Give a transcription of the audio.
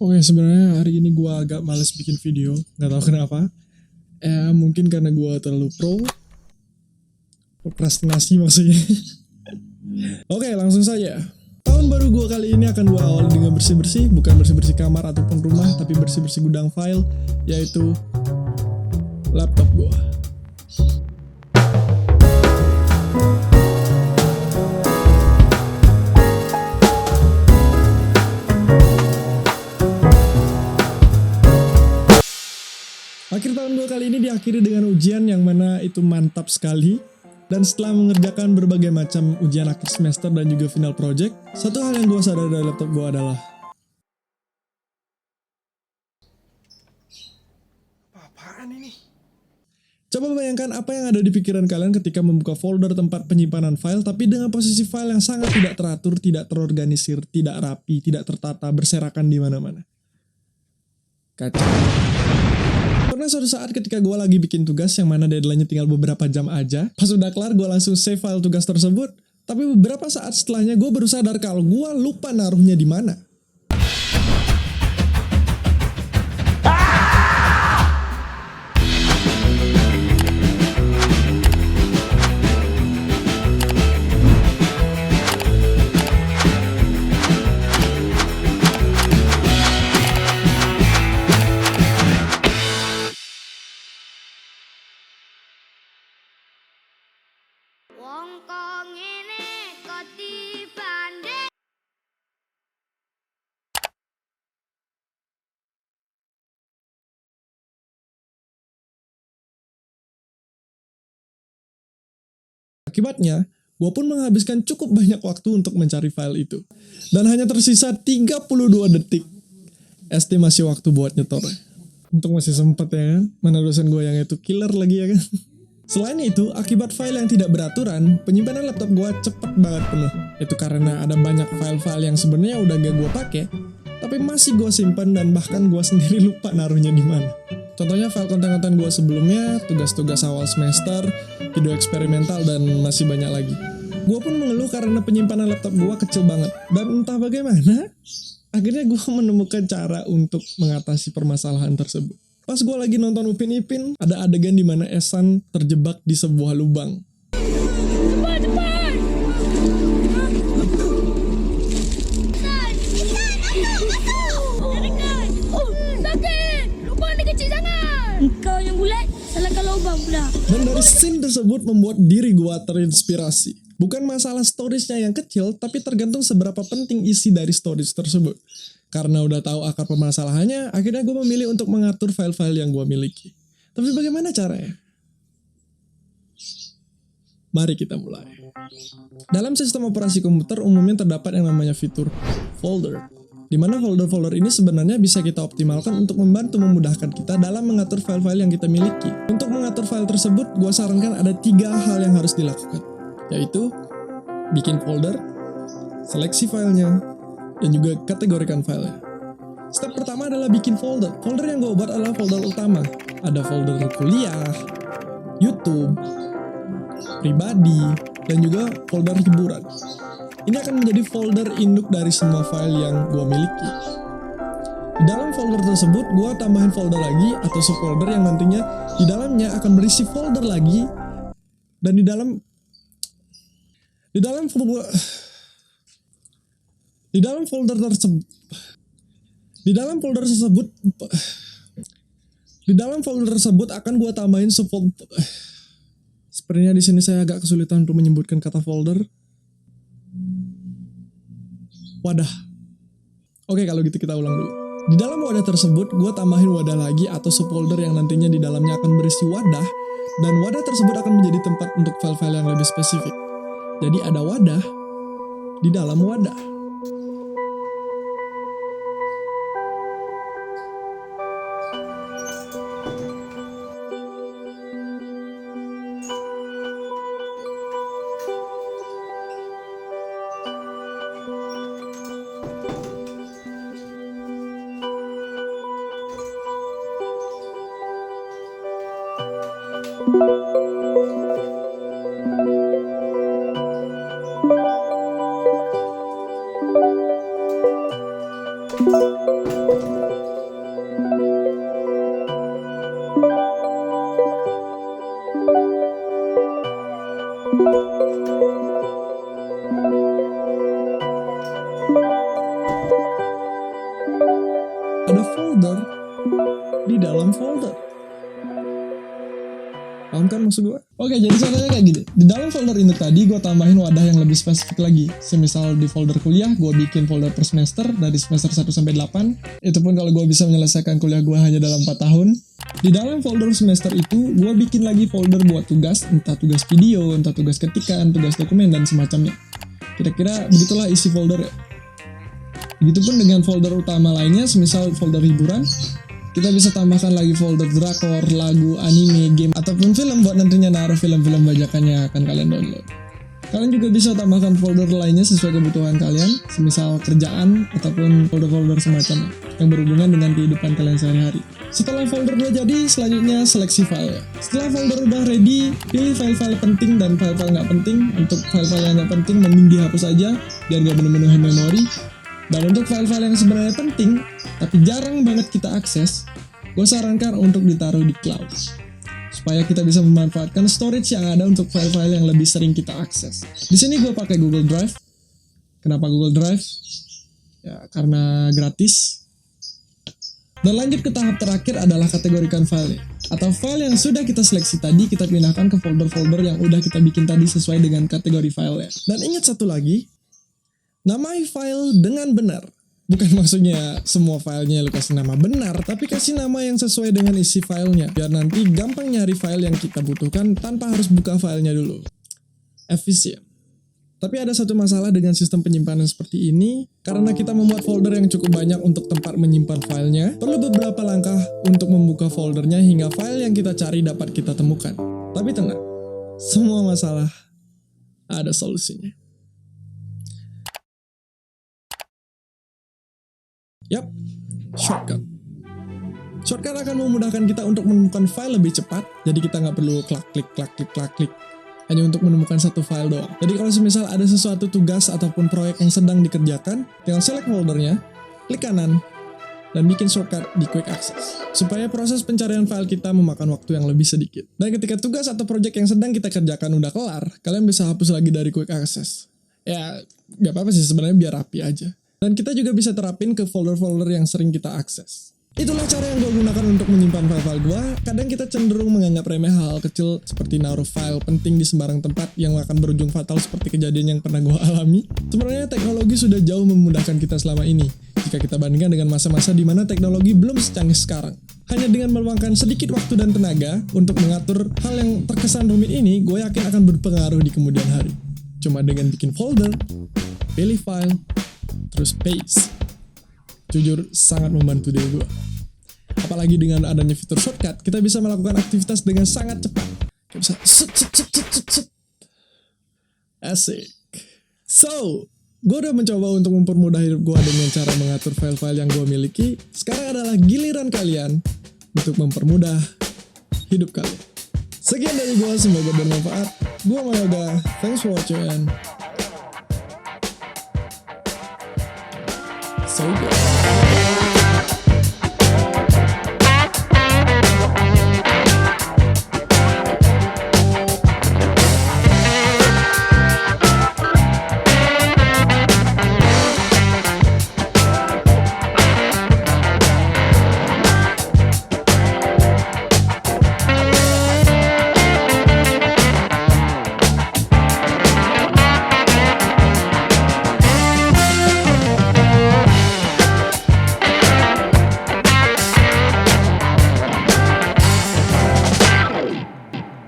Oke, sebenarnya hari ini gue agak males bikin video, nggak tahu kenapa. Mungkin karena gue terlalu prokrastinasi maksudnya. Oke, langsung saja. Tahun baru gue kali ini akan gue awali dengan bersih-bersih, bukan bersih-bersih kamar ataupun rumah, tapi bersih-bersih gudang file, yaitu laptop gue. Akhir tahun gue kali ini diakhiri dengan ujian yang mana itu mantap sekali. Dan setelah mengerjakan berbagai macam ujian akhir semester dan juga final project, satu hal yang gue sadar dari laptop gue adalah apaan ini? Coba bayangkan apa yang ada di pikiran kalian ketika membuka folder tempat penyimpanan file, tapi dengan posisi file yang sangat tidak teratur, tidak terorganisir, tidak rapi, tidak tertata, berserakan di mana-mana. Kacau. Karena suatu saat ketika gue lagi bikin tugas yang mana deadline-nya tinggal beberapa jam aja, pas udah kelar gue langsung save file tugas tersebut, tapi beberapa saat setelahnya gue baru sadar kalau gue lupa naruhnya di mana. Wong kok ngene kok dibanding. Akibatnya, gue pun menghabiskan cukup banyak waktu untuk mencari file itu. Dan hanya tersisa 32 detik estimasi waktu buat nyetor. Untuk masih sempat ya kan, mana dosen gue yang itu killer lagi ya kan. Selain itu, akibat file yang tidak beraturan, penyimpanan laptop gue cepet banget penuh. Itu karena ada banyak file-file yang sebenarnya udah gak gue pakai, tapi masih gue simpan dan bahkan gue sendiri lupa naruhnya di mana. Contohnya file konten-konten gue sebelumnya, tugas-tugas awal semester, video eksperimental, dan masih banyak lagi. Gue pun mengeluh karena penyimpanan laptop gue kecil banget. Dan entah bagaimana, akhirnya gue menemukan cara untuk mengatasi permasalahan tersebut. Pas gue lagi nonton Upin Ipin, ada adegan di mana Ehsan terjebak di sebuah lubang. Engkau yang bulat, salahkan lubang pula. Dan dari scene tersebut membuat diri gue terinspirasi. Bukan masalah storage-nya yang kecil, tapi tergantung seberapa penting isi dari storage tersebut. Karena udah tahu akar permasalahannya, akhirnya gue memilih untuk mengatur file-file yang gue miliki. Tapi bagaimana caranya? Mari kita mulai. Dalam sistem operasi komputer umumnya terdapat yang namanya fitur folder. Di mana folder-folder ini sebenarnya bisa kita optimalkan untuk membantu memudahkan kita dalam mengatur file-file yang kita miliki. Untuk mengatur file tersebut, gue sarankan ada 3 hal yang harus dilakukan. Yaitu, bikin folder, seleksi filenya, dan juga kategorikan filenya. Step pertama adalah bikin folder. Folder yang gue buat adalah folder utama. Ada folder kuliah, YouTube, pribadi, dan juga folder hiburan. Ini akan menjadi folder induk dari semua file yang gue miliki. Di dalam folder tersebut, gue tambahin folder lagi atau subfolder yang nantinya di dalamnya akan berisi folder lagi. Dan di dalam folder tersebut akan gue tambahin subfolder. Sepertinya di sini saya agak kesulitan untuk menyebutkan kata folder. Wadah. Oke, kalau gitu kita ulang dulu. Di dalam wadah tersebut, gue tambahin wadah lagi atau subfolder yang nantinya di dalamnya akan berisi wadah, dan wadah tersebut akan menjadi tempat untuk file-file yang lebih spesifik. Jadi ada wadah di dalam wadah. Paham kan maksud gue? Oke, jadi contohnya kayak gini. Di dalam folder ini tadi gue tambahin wadah yang lebih spesifik lagi. Semisal di folder kuliah, gue bikin folder per semester dari semester 1 sampai 8. Itu pun kalau gue bisa menyelesaikan kuliah gue hanya dalam 4 tahun. Di dalam folder semester itu, gue bikin lagi folder buat tugas, entah tugas video, entah tugas ketikan, tugas dokumen, dan semacamnya. Kira-kira begitulah isi folder ya. Begitupun dengan folder utama lainnya, semisal folder hiburan, kita bisa tambahkan lagi folder drakor, lagu, anime, game, ataupun film buat nantinya naruh film-film bajakannya akan kalian download. Kalian juga bisa tambahkan folder lainnya sesuai kebutuhan kalian, semisal kerjaan ataupun folder-folder semacamnya yang berhubungan dengan kehidupan kalian sehari-hari. Setelah folder udah jadi, selanjutnya seleksi file. Setelah folder udah ready, pilih file-file penting dan file-file nggak penting. Untuk file-file yang nggak penting, mending dihapus aja biar nggak memenuhi memori. Dan untuk file-file yang sebenarnya penting, tapi jarang banget kita akses, gue sarankan untuk ditaruh di cloud. Supaya kita bisa memanfaatkan storage yang ada untuk file-file yang lebih sering kita akses. Di sini gue pakai Google Drive. Kenapa Google Drive? Ya, karena gratis. Dan lanjut ke tahap terakhir adalah kategorikan filenya. Atau file yang sudah kita seleksi tadi, kita pindahkan ke folder-folder yang udah kita bikin tadi sesuai dengan kategori filenya. Dan ingat satu lagi, namai file dengan benar. Bukan maksudnya semua filenya lu kasih nama benar, tapi kasih nama yang sesuai dengan isi filenya. Biar nanti gampang nyari file yang kita butuhkan tanpa harus buka filenya dulu. Efisien. Tapi ada satu masalah dengan sistem penyimpanan seperti ini. Karena kita membuat folder yang cukup banyak untuk tempat menyimpan filenya, perlu beberapa langkah untuk membuka foldernya hingga file yang kita cari dapat kita temukan. Tapi tenang, semua masalah ada solusinya. Yap, shortcut. Shortcut akan memudahkan kita untuk menemukan file lebih cepat, jadi kita nggak perlu klik, hanya untuk menemukan satu file doang. Jadi kalau semisal ada sesuatu tugas ataupun proyek yang sedang dikerjakan, tinggal select foldernya, klik kanan, dan bikin shortcut di Quick Access. Supaya proses pencarian file kita memakan waktu yang lebih sedikit. Dan ketika tugas atau proyek yang sedang kita kerjakan udah kelar, kalian bisa hapus lagi dari Quick Access. Ya, nggak apa-apa sih sebenarnya biar rapi aja. Dan kita juga bisa terapin ke folder-folder yang sering kita akses. Itulah cara yang gue gunakan untuk menyimpan file-file gue. Kadang kita cenderung menganggap remeh hal kecil seperti naruh file penting di sembarang tempat yang akan berujung fatal seperti kejadian yang pernah gue alami. Sebenarnya teknologi sudah jauh memudahkan kita selama ini, jika kita bandingkan dengan masa-masa di mana teknologi belum secanggih sekarang. Hanya dengan meluangkan sedikit waktu dan tenaga untuk mengatur hal yang terkesan rumit ini, gue yakin akan berpengaruh di kemudian hari. Cuma dengan bikin folder, pilih file, terus paste. Jujur sangat membantu diri gue. Apalagi dengan adanya fitur shortcut, kita bisa melakukan aktivitas dengan sangat cepat. Kita bisa set. Asik. So, gue udah mencoba untuk mempermudah hidup gue dengan cara mengatur file-file yang gue miliki. Sekarang adalah giliran kalian untuk mempermudah hidup kalian. Sekian dari gue, semoga bermanfaat. Gue Mayoga, thanks for watching and so good.